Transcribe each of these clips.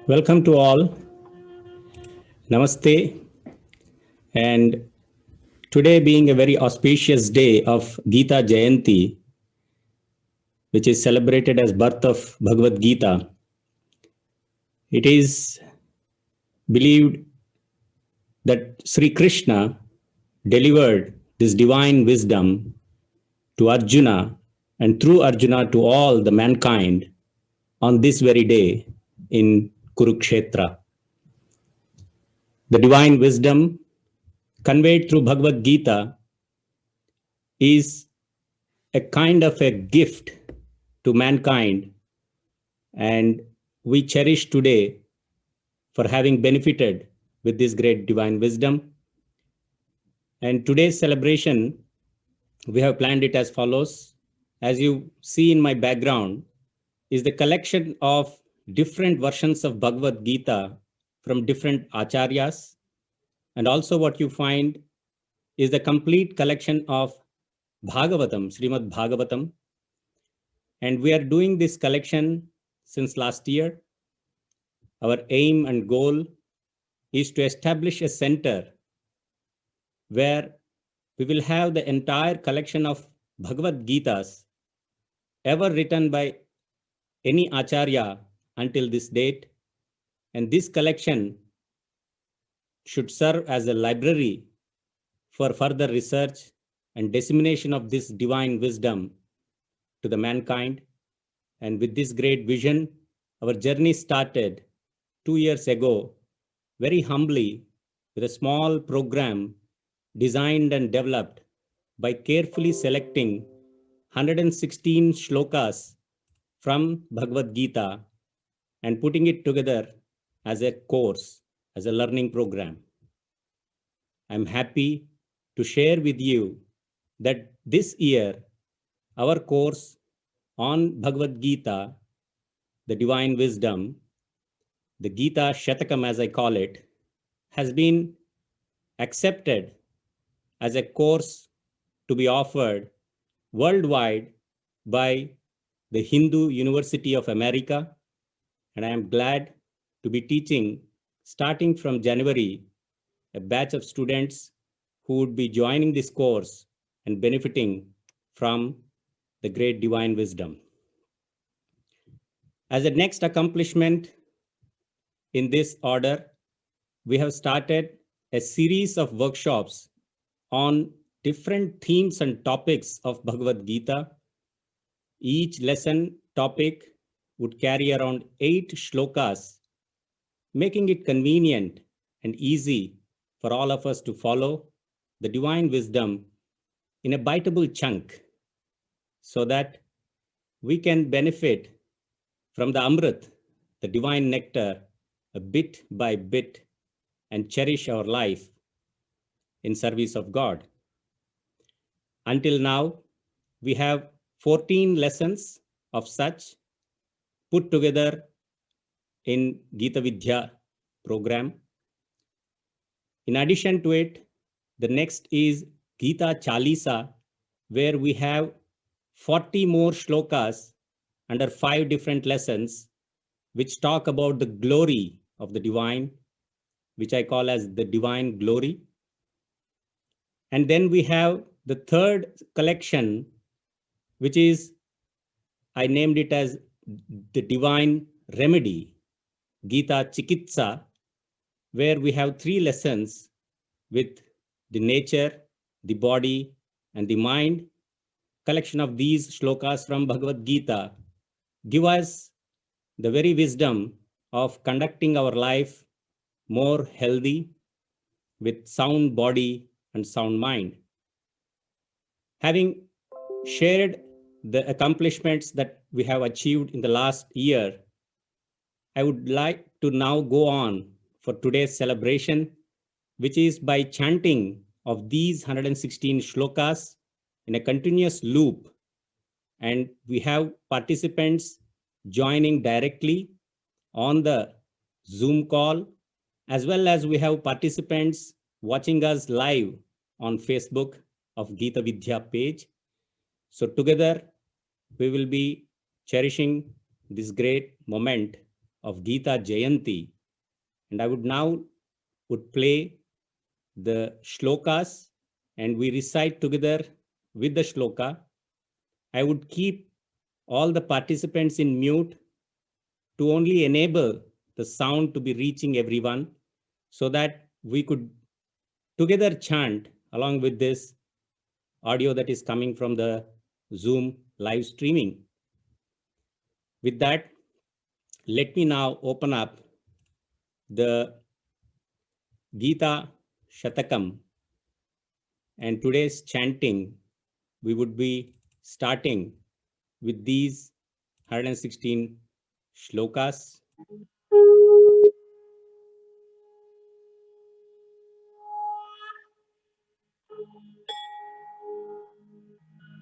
Welcome to all. Namaste. And today, being a very auspicious day of Gita Jayanti, which is celebrated as birth of Bhagavad Gita, it is believed that Sri Krishna delivered this divine wisdom to Arjuna and through Arjuna to all the mankind on this very day in Kurukshetra. The divine wisdom conveyed through Bhagavad Gita is a kind of a gift to mankind, and we cherish today for having benefited with this great divine wisdom. And today's celebration, we have planned it as follows. As you see in my background, is the collection of different versions of Bhagavad Gita from different acharyas. And also what you find is the complete collection of Bhagavatam, Srimad Bhagavatam. And we are doing this collection since last year. Our aim and goal is to establish a center where we will have the entire collection of Bhagavad Gitas ever written by any acharya until this date. And this collection should serve as a library for further research and dissemination of this divine wisdom to the mankind. And with this great vision, our journey started 2 years ago, very humbly, with a small program designed and developed by carefully selecting 116 shlokas from Bhagavad Gita and putting it together as a course, as a learning program. I'm happy to share with you that this year, our course on Bhagavad Gita, the divine wisdom, the Gita Shatakam as I call it, has been accepted as a course to be offered worldwide by the Hindu University of America. And I am glad to be teaching, starting from January, a batch of students who would be joining this course and benefiting from the great divine wisdom. As a next accomplishment in this order, we have started a series of workshops on different themes and topics of Bhagavad Gita. Each lesson topic would carry around 8 shlokas, making it convenient and easy for all of us to follow the divine wisdom in a biteable chunk so that we can benefit from the Amrit, the divine nectar, a bit by bit and cherish our life in service of God. Until now, we have 14 lessons of such put together in Gita Vidya program. In addition to it, the next is Gita Chalisa, where we have 40 more shlokas under 5 different lessons, which talk about the glory of the divine, which I call as the divine glory. And then we have the third collection, which is, I named it as the divine remedy, Gita Chikitsa, where we have 3 lessons with the nature, the body, and the mind. Collection of these shlokas from Bhagavad Gita give us the very wisdom of conducting our life more healthy with sound body and sound mind. Having shared the accomplishments that we have achieved in the last year, I would like to now go on for today's celebration, which is by chanting of these 116 shlokas in a continuous loop. And we have participants joining directly on the Zoom call, as well as we have participants watching us live on Facebook of Geeta Vidya page. So together we will be cherishing this great moment of Geeta Jayanti. And I would now play the shlokas and we recite together with the shloka. I would keep all the participants in mute to only enable the sound to be reaching everyone so that we could together chant along with this audio that is coming from the Zoom live streaming. With that, let me now open up the Gita Shatakam, and today's chanting we would be starting with these 116 shlokas.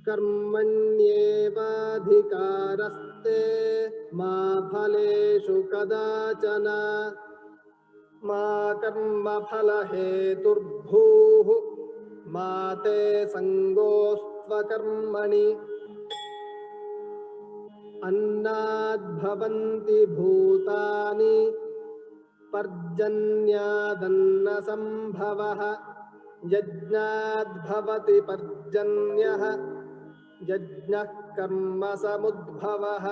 कर्मण्येवाधिकारस्ते मा फलेषु कदाचन मा कर्मफलहेतुर्भूः मा ते सङ्गोऽस्त्वकर्मणि अन्नाद्भवन्ति भूतानि पर्जन्यादन्नसम्भवः यज्ञाद्भवति पर्जन्यः यज्ञः कर्म समुद्भवः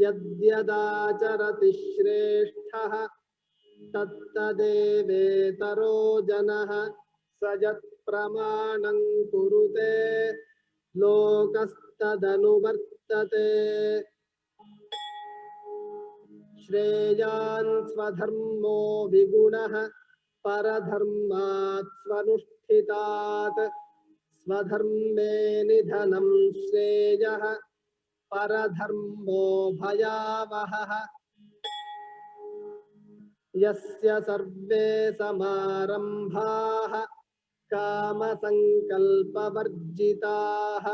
यद्यदाचरति श्रेष्ठः तत्तदेवेतरो जनः स यत्प्रमाणं कुरुते लोकस्तदनुवर्तते श्रेयान् स्वधर्मो विगुणः परधर्मात् स्वनुष्ठितात् स्वधर्मे निधनं श्रेयः परधर्मो भयावहः यस्य सर्वे समारम्भाः कामसङ्कल्पवर्जिताः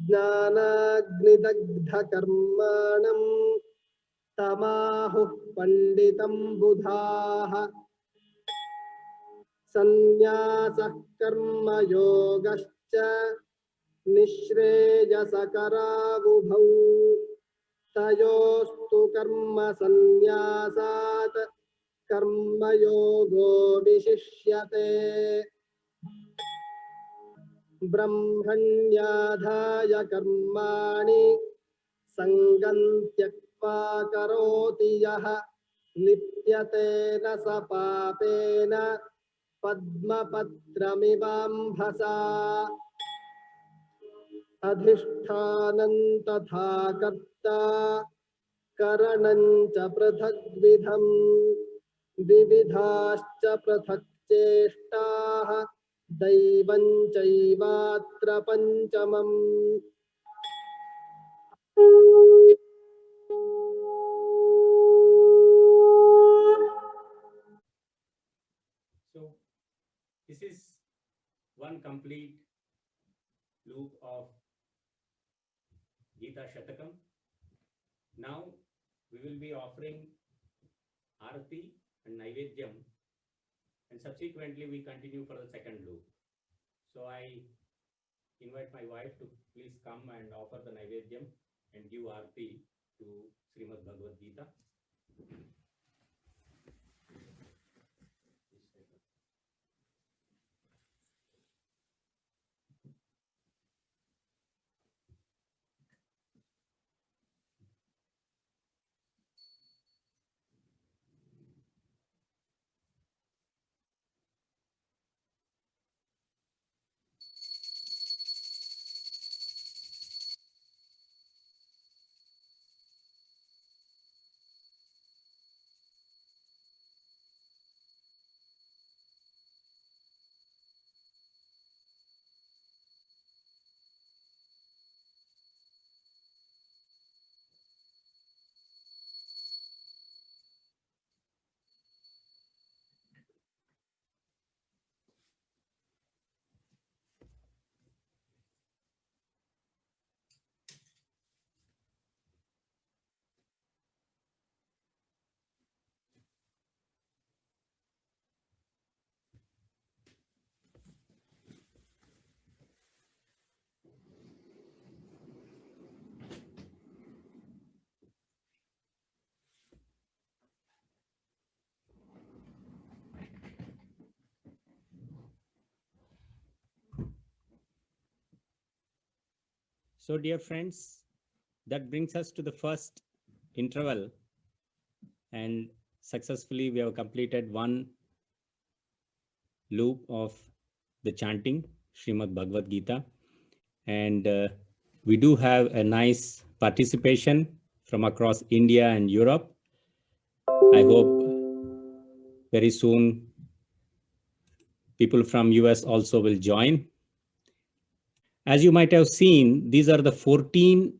ज्ञानाग्निदग्धकर्माणम् तमाहुः पण्डितं बुधाः सन्न्यासः कर्मयोगश्च निःश्रेयसकरावुभौ तयोस्तु कर्मसन्न्यासात् कर्मयोगो विशिष्यते ब्रह्मण्याधाय कर्माणि सङ्गं त्यक्त्वा करोति यः लिप्यते न स पापेन पद्मपत्रमिवाम्भसा अधिष्ठानं तथा कर्ता करणं च पृथग्विधम् विविधाश्च पृथक् चेष्टाः दैवं चैवात्र पञ्चमम्. So this is one complete loop of Gita Shatakam. Now we will be offering Arati and Naivedyam, and subsequently we continue for the second loop. So I invite my wife to please come and offer the Naivedyam and give Arati to Srimad Bhagavad Gita. So, dear friends, that brings us to the first interval, and successfully we have completed one loop of the chanting Srimad Bhagavad Gita, and we do have a nice participation from across India and Europe. I hope very soon people from US also will join. As you might have seen, these are the 14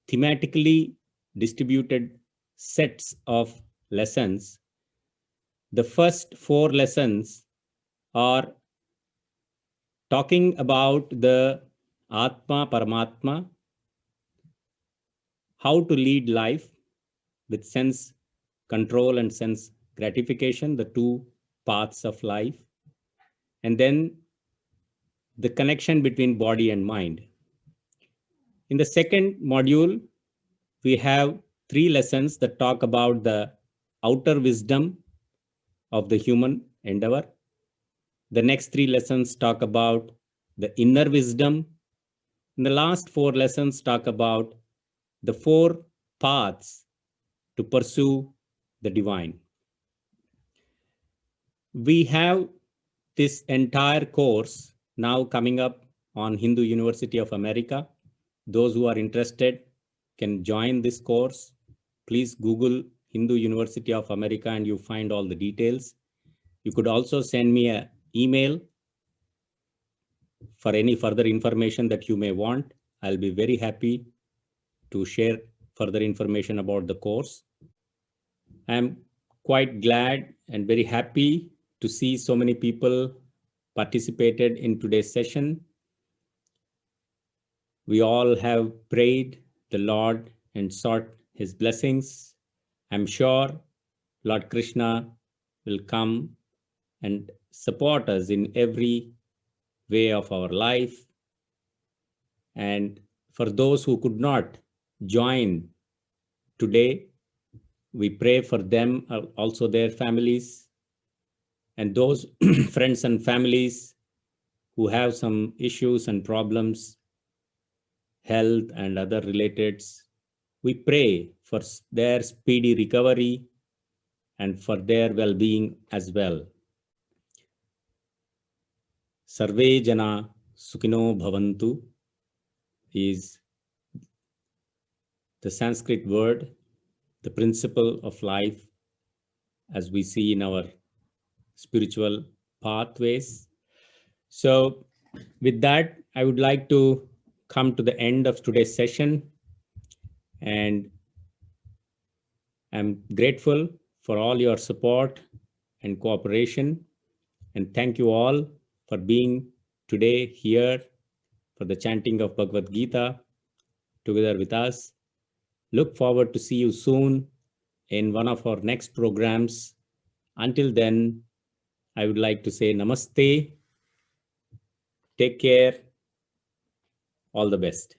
thematically distributed sets of lessons. The first 4 lessons are talking about the Atma Paramatma, how to lead life with sense control and sense gratification, the two paths of life, and then the connection between body and mind. In the second module, we have 3 lessons that talk about the outer wisdom of the human endeavor. The next 3 lessons talk about the inner wisdom. And the last 4 lessons talk about the 4 paths to pursue the divine. We have this entire course now coming up on Hindu University of America. Those who are interested can join this course. Please Google Hindu University of America and you find all the details. You could also send me an email for any further information that you may want. I'll be very happy to share further information about the course. I'm quite glad and very happy to see so many people participated in today's session. We all have prayed the Lord and sought his blessings. I'm sure Lord Krishna will come and support us in every way of our life. And for those who could not join today, we pray for them, also their families, and those friends and families who have some issues and problems, health and other relateds. We pray for their speedy recovery and for their well-being as well. Sarve Jana Sukhino Bhavantu is the Sanskrit word, the principle of life as we see in our spiritual pathways. So with that, I would like to come to the end of today's session, and I'm grateful for all your support and cooperation, and thank you all for being today here for the chanting of Bhagavad Gita together with us. Look forward to see you soon in one of our next programs. Until then, I would like to say namaste. Take care. All the best.